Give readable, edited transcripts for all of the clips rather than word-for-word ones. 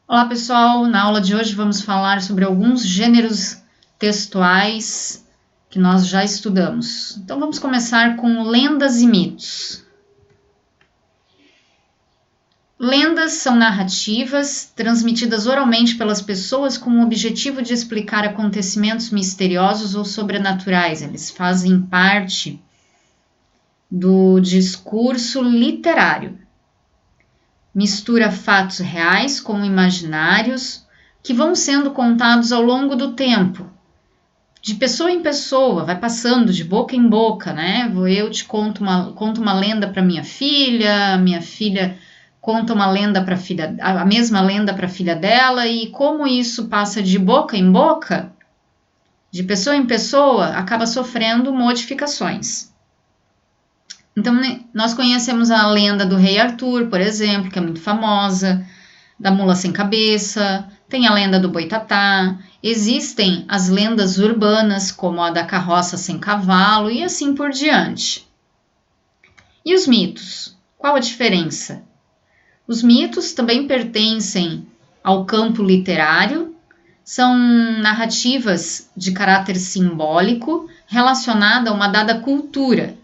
Olá pessoal, na aula de hoje vamos falar sobre alguns gêneros textuais que nós já estudamos. Então vamos começar com lendas e mitos. Lendas são narrativas transmitidas oralmente pelas pessoas com o objetivo de explicar acontecimentos misteriosos ou sobrenaturais. Eles fazem parte do discurso literário. Mistura fatos reais com imaginários que vão sendo contados ao longo do tempo, de pessoa em pessoa, vai passando de boca em boca, né? Eu te conto uma lenda para minha filha conta uma lenda para a mesma lenda para a filha dela, e como isso passa de boca em boca, de pessoa em pessoa, acaba sofrendo modificações. Então, nós conhecemos a lenda do rei Arthur, por exemplo, que é muito famosa, da mula sem cabeça, tem a lenda do boitatá, existem as lendas urbanas, como a da carroça sem cavalo, e assim por diante. E os mitos? Qual a diferença? Os mitos também pertencem ao campo literário, são narrativas de caráter simbólico relacionada a uma dada cultura.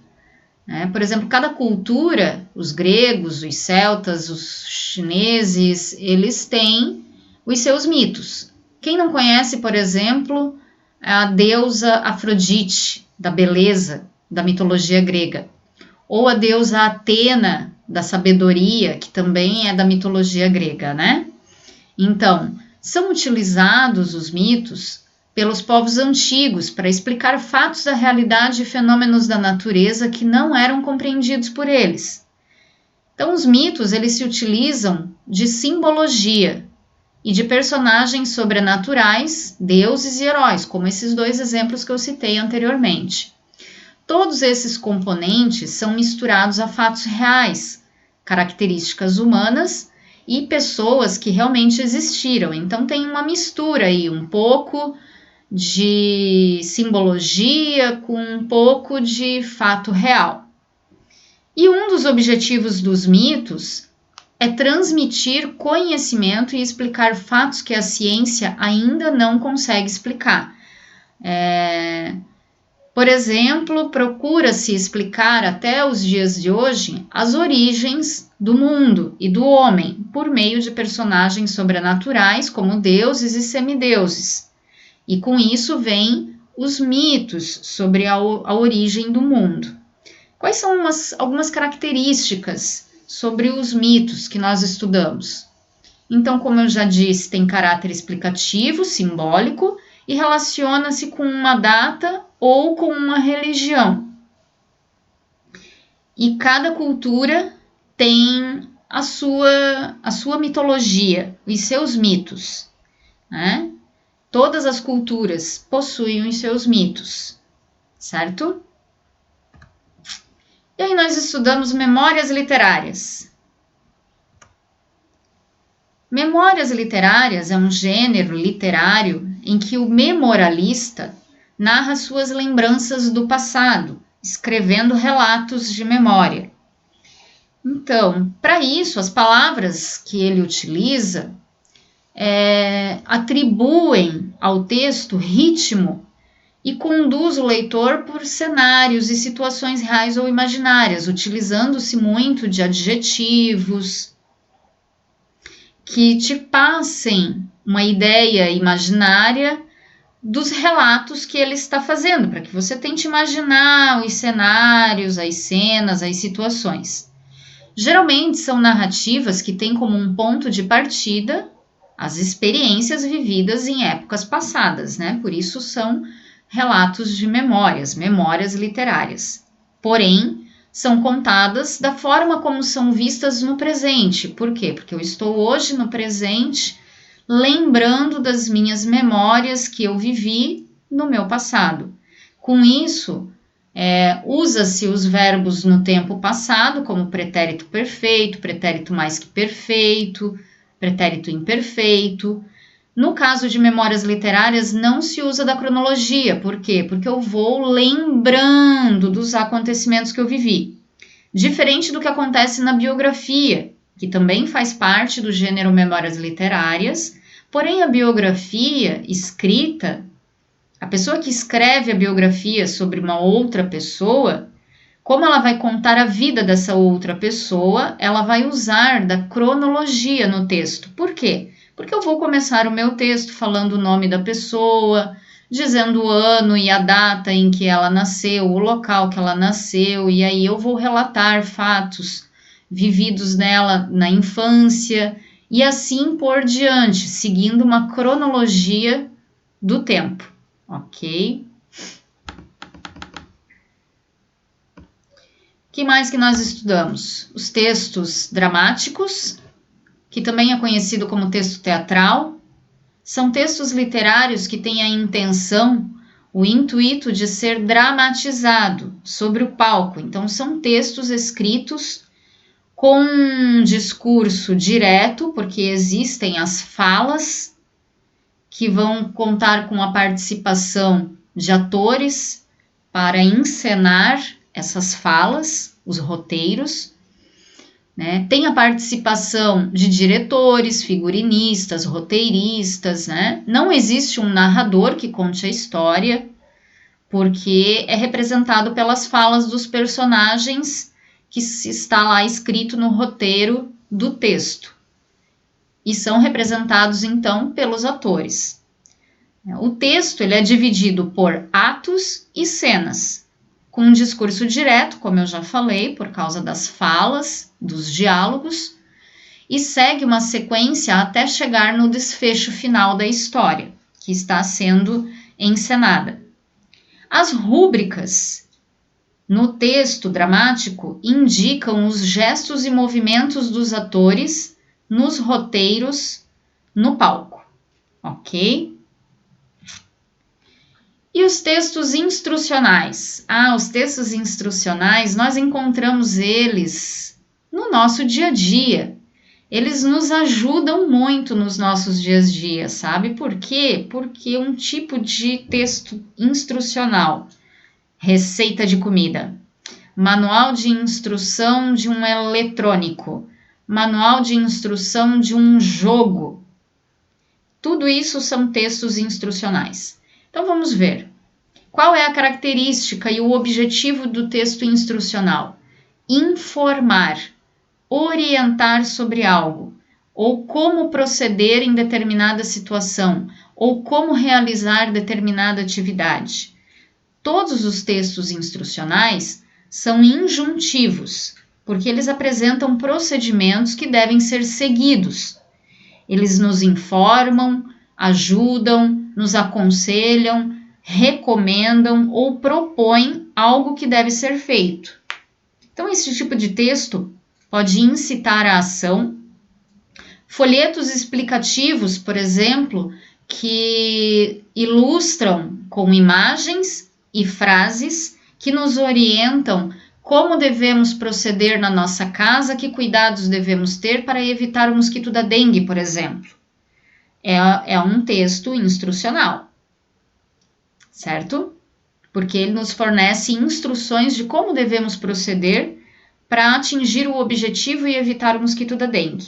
Por exemplo, cada cultura, os gregos, os celtas, os chineses, eles têm os seus mitos. Quem não conhece, por exemplo, a deusa Afrodite, da beleza, da mitologia grega, ou a deusa Atena, da sabedoria, que também é da mitologia grega, né? Então, são utilizados os mitos pelos povos antigos para explicar fatos da realidade e fenômenos da natureza que não eram compreendidos por eles. Então, os mitos, eles se utilizam de simbologia e de personagens sobrenaturais, deuses e heróis, como esses dois exemplos que eu citei anteriormente. Todos esses componentes são misturados a fatos reais, características humanas e pessoas que realmente existiram. Então, tem uma mistura aí, um pouco de simbologia com um pouco de fato real. E um dos objetivos dos mitos é transmitir conhecimento e explicar fatos que a ciência ainda não consegue explicar. Por exemplo, procura-se explicar até os dias de hoje as origens do mundo e do homem por meio de personagens sobrenaturais como deuses e semideuses. E com isso vêm os mitos sobre a origem do mundo. Quais são algumas características sobre os mitos que nós estudamos? Então, como eu já disse, tem caráter explicativo, simbólico, e relaciona-se com uma data ou com uma religião. E cada cultura tem a sua mitologia, os seus mitos, né? Todas as culturas possuem os seus mitos, certo? E aí nós estudamos memórias literárias. Memórias literárias é um gênero literário em que o memorialista narra suas lembranças do passado, escrevendo relatos de memória. Então, para isso, as palavras que ele utiliza atribuem ao texto ritmo e conduz o leitor por cenários e situações reais ou imaginárias, utilizando-se muito de adjetivos que te passem uma ideia imaginária dos relatos que ele está fazendo, para que você tente imaginar os cenários, as cenas, as situações. Geralmente são narrativas que têm como um ponto de partida as experiências vividas em épocas passadas, né? Por isso são relatos de memórias literárias. Porém, são contadas da forma como são vistas no presente. Por quê? Porque eu estou hoje no presente lembrando das minhas memórias que eu vivi no meu passado. Com isso, usa-se os verbos no tempo passado, como pretérito perfeito, pretérito mais que perfeito, pretérito imperfeito. No caso de memórias literárias, não se usa da cronologia. Por quê? Porque eu vou lembrando dos acontecimentos que eu vivi. Diferente do que acontece na biografia, que também faz parte do gênero memórias literárias, porém a biografia escrita, a pessoa que escreve a biografia sobre uma outra pessoa, como ela vai contar a vida dessa outra pessoa, ela vai usar da cronologia no texto. Por quê? Porque eu vou começar o meu texto falando o nome da pessoa, dizendo o ano e a data em que ela nasceu, o local que ela nasceu, e aí eu vou relatar fatos vividos nela na infância, e assim por diante, seguindo uma cronologia do tempo, ok? O que mais que nós estudamos? Os textos dramáticos, que também é conhecido como texto teatral, são textos literários que têm a intenção, o intuito de ser dramatizado sobre o palco. Então, são textos escritos com um discurso direto, porque existem as falas que vão contar com a participação de atores para encenar essas falas, os roteiros, né? Tem a participação de diretores, figurinistas, roteiristas, né? Não existe um narrador que conte a história, porque é representado pelas falas dos personagens que está lá escrito no roteiro do texto. E são representados, então, pelos atores. O texto ele é dividido por atos e cenas, com um discurso direto, como eu já falei, por causa das falas, dos diálogos, e segue uma sequência até chegar no desfecho final da história, que está sendo encenada. As rúbricas no texto dramático indicam os gestos e movimentos dos atores nos roteiros no palco, ok? E os textos instrucionais? Os textos instrucionais, nós encontramos eles no nosso dia a dia. Eles nos ajudam muito nos nossos dias a dia, sabe por quê? Porque um tipo de texto instrucional, receita de comida, manual de instrução de um eletrônico, manual de instrução de um jogo, tudo isso são textos instrucionais. Então vamos ver. Qual é a característica e o objetivo do texto instrucional? Informar, orientar sobre algo, ou como proceder em determinada situação, ou como realizar determinada atividade. Todos os textos instrucionais são injuntivos, porque eles apresentam procedimentos que devem ser seguidos. Eles nos informam, ajudam, nos aconselham, recomendam ou propõem algo que deve ser feito. Então, esse tipo de texto pode incitar a ação. Folhetos explicativos, por exemplo, que ilustram com imagens e frases que nos orientam como devemos proceder na nossa casa, que cuidados devemos ter para evitar o mosquito da dengue, por exemplo. É um texto instrucional, certo? Porque ele nos fornece instruções de como devemos proceder para atingir o objetivo e evitar o mosquito da dengue.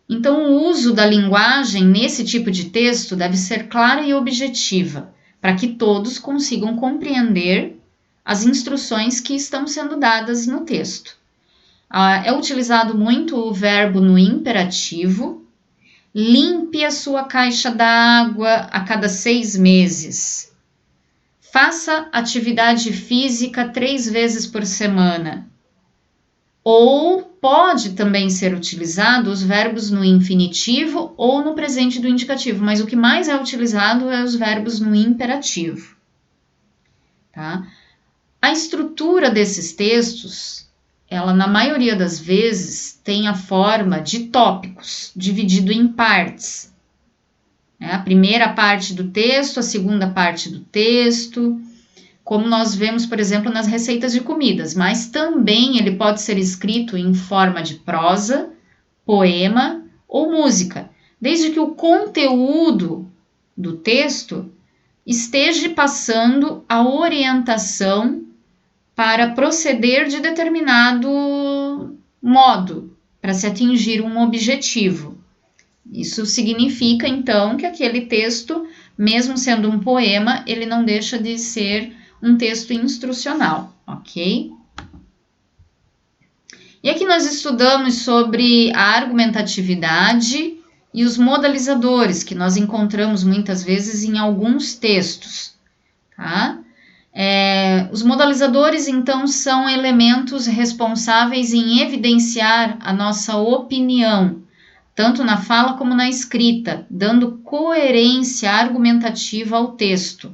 Então, o uso da linguagem nesse tipo de texto deve ser clara e objetiva, para que todos consigam compreender as instruções que estão sendo dadas no texto. É utilizado muito o verbo no imperativo. Limpe a sua caixa d'água a cada 6 meses. Faça atividade física 3 vezes por semana. Ou pode também ser utilizado os verbos no infinitivo ou no presente do indicativo, mas o que mais é utilizado é os verbos no imperativo. Tá? A estrutura desses textos, ela na maioria das vezes tem a forma de tópicos, dividido em partes. A primeira parte do texto, a segunda parte do texto, como nós vemos, por exemplo, nas receitas de comidas, mas também ele pode ser escrito em forma de prosa, poema ou música, desde que o conteúdo do texto esteja passando a orientação para proceder de determinado modo, para se atingir um objetivo. Isso significa, então, que aquele texto, mesmo sendo um poema, ele não deixa de ser um texto instrucional, ok? E aqui nós estudamos sobre a argumentatividade e os modalizadores, que nós encontramos muitas vezes em alguns textos, tá? Os modalizadores, então, são elementos responsáveis em evidenciar a nossa opinião, tanto na fala como na escrita, dando coerência argumentativa ao texto.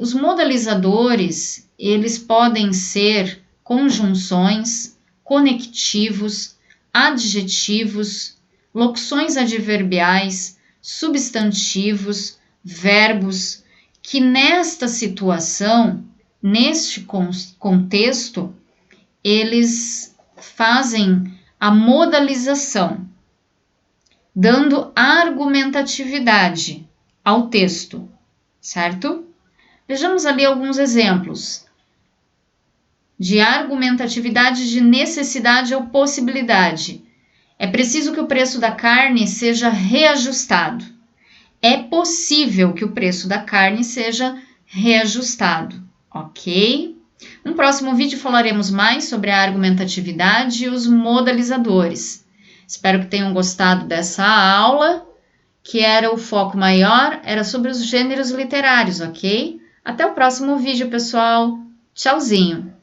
Os modalizadores, eles podem ser conjunções, conectivos, adjetivos, locuções adverbiais, substantivos, verbos, que nesta situação, neste contexto, eles fazem a modalização, dando argumentatividade ao texto, certo? Vejamos ali alguns exemplos de argumentatividade de necessidade ou possibilidade. É preciso que o preço da carne seja reajustado. É possível que o preço da carne seja reajustado, ok? No próximo vídeo falaremos mais sobre a argumentatividade e os modalizadores. Espero que tenham gostado dessa aula, que era o foco maior, era sobre os gêneros literários, ok? Até o próximo vídeo, pessoal. Tchauzinho!